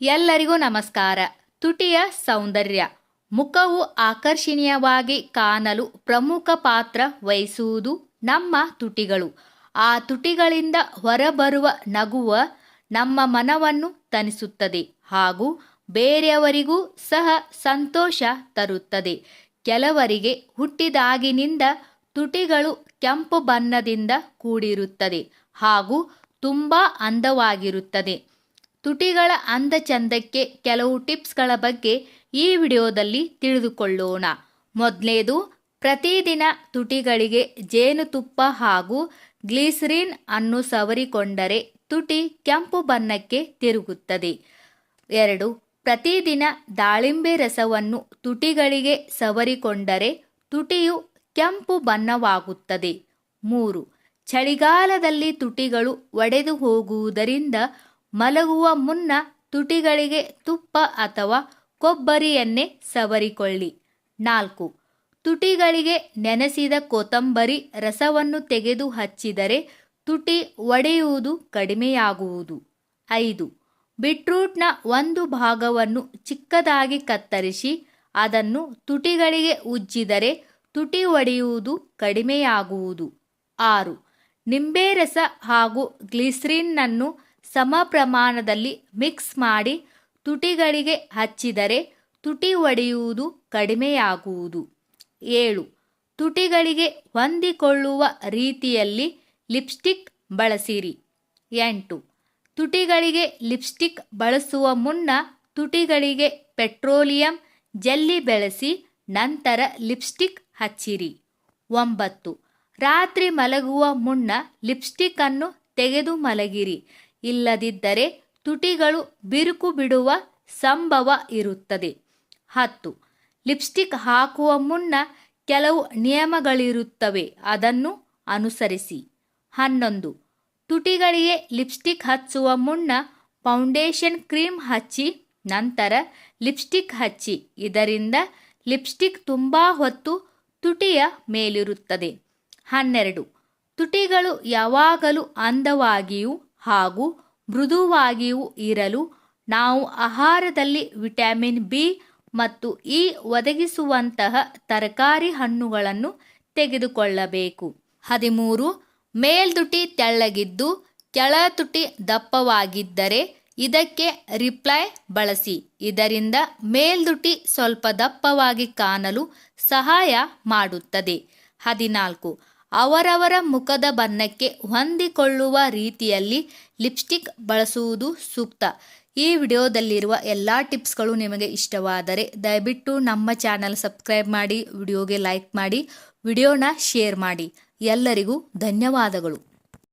ಎಲ್ಲರಿಗೂ ನಮಸ್ಕಾರ. ತುಟಿಯ ಸೌಂದರ್ಯ. ಮುಖವು ಆಕರ್ಷಣೀಯವಾಗಿ ಕಾಣಲು ಪ್ರಮುಖ ಪಾತ್ರ ವಹಿಸುವುದು ನಮ್ಮ ತುಟಿಗಳು. ಆ ತುಟಿಗಳಿಂದ ಹೊರಬರುವ ನಗುವ ನಮ್ಮ ಮನವನ್ನು ತಣಿಸುತ್ತದೆ ಹಾಗೂ ಬೇರೆಯವರಿಗೂ ಸಹ ಸಂತೋಷ ತರುತ್ತದೆ. ಕೆಲವರಿಗೆ ಹುಟ್ಟಿದಾಗಿನಿಂದ ತುಟಿಗಳು ಕೆಂಪು ಬಣ್ಣದಿಂದ ಕೂಡಿರುತ್ತದೆ ಹಾಗೂ ತುಂಬಾ ಅಂದವಾಗಿರುತ್ತದೆ. ತುಟಿಗಳ ಅಂದ ಚಂದಕ್ಕೆ ಕೆಲವು ಟಿಪ್ಸ್ಗಳ ಬಗ್ಗೆ ಈ ವಿಡಿಯೋದಲ್ಲಿ ತಿಳಿದುಕೊಳ್ಳೋಣ. ಮೊದಲನೇದು, ಪ್ರತಿದಿನ ತುಟಿಗಳಿಗೆ ಜೇನುತುಪ್ಪ ಹಾಗೂ ಗ್ಲಿಸರಿನ್ ಅನ್ನು ಸವರಿಕೊಂಡರೆ ತುಟಿ ಕೆಂಪು ಬಣ್ಣಕ್ಕೆ ತಿರುಗುತ್ತದೆ. 2. ಪ್ರತಿದಿನ ದಾಳಿಂಬೆ ರಸವನ್ನು ತುಟಿಗಳಿಗೆ ಸವರಿಕೊಂಡರೆ ತುಟಿಯು ಕೆಂಪು ಬಣ್ಣವಾಗುತ್ತದೆ. 3. ಚಳಿಗಾಲದಲ್ಲಿ ತುಟಿಗಳು ಒಡೆದು ಹೋಗುವುದರಿಂದ ಮಲಗುವ ಮುನ್ನ ತುಟಿಗಳಿಗೆ ತುಪ್ಪ ಅಥವಾ ಕೊಬ್ಬರಿ ಎಣ್ಣೆ ಸವರಿಕೊಳ್ಳಿ. 4. ತುಟಿಗಳಿಗೆ ನೆನೆಸಿದ ಕೊತ್ತಂಬರಿ ರಸವನ್ನು ತೆಗೆದು ಹಚ್ಚಿದರೆ ತುಟಿ ಒಡೆಯುವುದು ಕಡಿಮೆಯಾಗುವುದು. 5. ಬೀಟ್ರೂಟ್ನ ಒಂದು ಭಾಗವನ್ನು ಚಿಕ್ಕದಾಗಿ ಕತ್ತರಿಸಿ ಅದನ್ನು ತುಟಿಗಳಿಗೆ ಉಜ್ಜಿದರೆ ತುಟಿ ಒಡೆಯುವುದು ಕಡಿಮೆಯಾಗುವುದು. 6. ನಿಂಬೆ ರಸ ಹಾಗೂ ಗ್ಲಿಸರಿನ್ನನ್ನು ಸಮ ಪ್ರಮಾಣದಲ್ಲಿ ಮಿಕ್ಸ್ ಮಾಡಿ ತುಟಿಗಳಿಗೆ ಹಚ್ಚಿದರೆ ತುಟಿ ಒಡೆಯುವುದು ಕಡಿಮೆಯಾಗುವುದು. 7. ತುಟಿಗಳಿಗೆ ಹೊಂದಿಕೊಳ್ಳುವ ರೀತಿಯಲ್ಲಿ ಲಿಪ್ಸ್ಟಿಕ್ ಬಳಸಿರಿ. 8. ತುಟಿಗಳಿಗೆ ಲಿಪ್ಸ್ಟಿಕ್ ಬಳಸುವ ಮುನ್ನ ತುಟಿಗಳಿಗೆ ಪೆಟ್ರೋಲಿಯಂ ಜೆಲ್ಲಿ ಬೆಳೆಸಿ ನಂತರ ಲಿಪ್ಸ್ಟಿಕ್ ಹಚ್ಚಿರಿ. 9. ರಾತ್ರಿ ಮಲಗುವ ಮುನ್ನ ಲಿಪ್ಸ್ಟಿಕ್ ಅನ್ನು ತೆಗೆದು ಮಲಗಿರಿ. ಇಲ್ಲದಿದ್ದರೆ ತುಟಿಗಳು ಬಿರುಕು ಬಿಡುವ ಸಂಭವ ಇರುತ್ತದೆ. 10. ಲಿಪ್ಸ್ಟಿಕ್ ಹಾಕುವ ಮುನ್ನ ಕೆಲವು ನಿಯಮಗಳಿರುತ್ತವೆ, ಅದನ್ನು ಅನುಸರಿಸಿ. 11. ತುಟಿಗಳಿಗೆ ಲಿಪ್ಸ್ಟಿಕ್ ಹಚ್ಚುವ ಮುನ್ನ ಫೌಂಡೇಶನ್ ಕ್ರೀಮ್ ಹಚ್ಚಿ ನಂತರ ಲಿಪ್ಸ್ಟಿಕ್ ಹಚ್ಚಿ. ಇದರಿಂದ ಲಿಪ್ಸ್ಟಿಕ್ ತುಂಬಾ ಹೊತ್ತು ತುಟಿಯ ಮೇಲಿರುತ್ತದೆ. 12. ತುಟಿಗಳು ಯಾವಾಗಲೂ ಅಂದವಾಗಿಯೂ ಹಾಗೂ ಮೃದುವಾಗಿಯೂ ಇರಲು ನಾವು ಆಹಾರದಲ್ಲಿ ವಿಟಮಿನ್ ಬಿ ಮತ್ತು ಇ ಒದಗಿಸುವಂತಹ ತರಕಾರಿ ಹಣ್ಣುಗಳನ್ನು ತೆಗೆದುಕೊಳ್ಳಬೇಕು. 13. ಮೇಲ್ದುಟಿ ತೆಳ್ಳಗಿದ್ದು ಕೆಳತುಟಿ ದಪ್ಪವಾಗಿದ್ದರೆ ಇದಕ್ಕೆ ರಿಪ್ಲೈ ಬಳಸಿ. ಇದರಿಂದ ಮೇಲ್ದುಟಿ ಸ್ವಲ್ಪ ದಪ್ಪವಾಗಿ ಕಾಣಲು ಸಹಾಯ ಮಾಡುತ್ತದೆ. 14. ಅವರವರ ಮುಖದ ಬಣ್ಣಕ್ಕೆ ಹೊಂದಿಕೊಳ್ಳುವ ರೀತಿಯಲ್ಲಿ ಲಿಪ್ಸ್ಟಿಕ್ ಬಳಸುವುದು ಸೂಕ್ತ. ಈ ವಿಡಿಯೋದಲ್ಲಿರುವ ಎಲ್ಲ ಟಿಪ್ಸ್ಗಳು ನಿಮಗೆ ಇಷ್ಟವಾದರೆ ದಯವಿಟ್ಟು ನಮ್ಮ ಚಾನಲ್ ಸಬ್ಸ್ಕ್ರೈಬ್ ಮಾಡಿ, ವಿಡಿಯೋಗೆ ಲೈಕ್ ಮಾಡಿ, ವಿಡಿಯೋನ ಶೇರ್ ಮಾಡಿ. ಎಲ್ಲರಿಗೂ ಧನ್ಯವಾದಗಳು.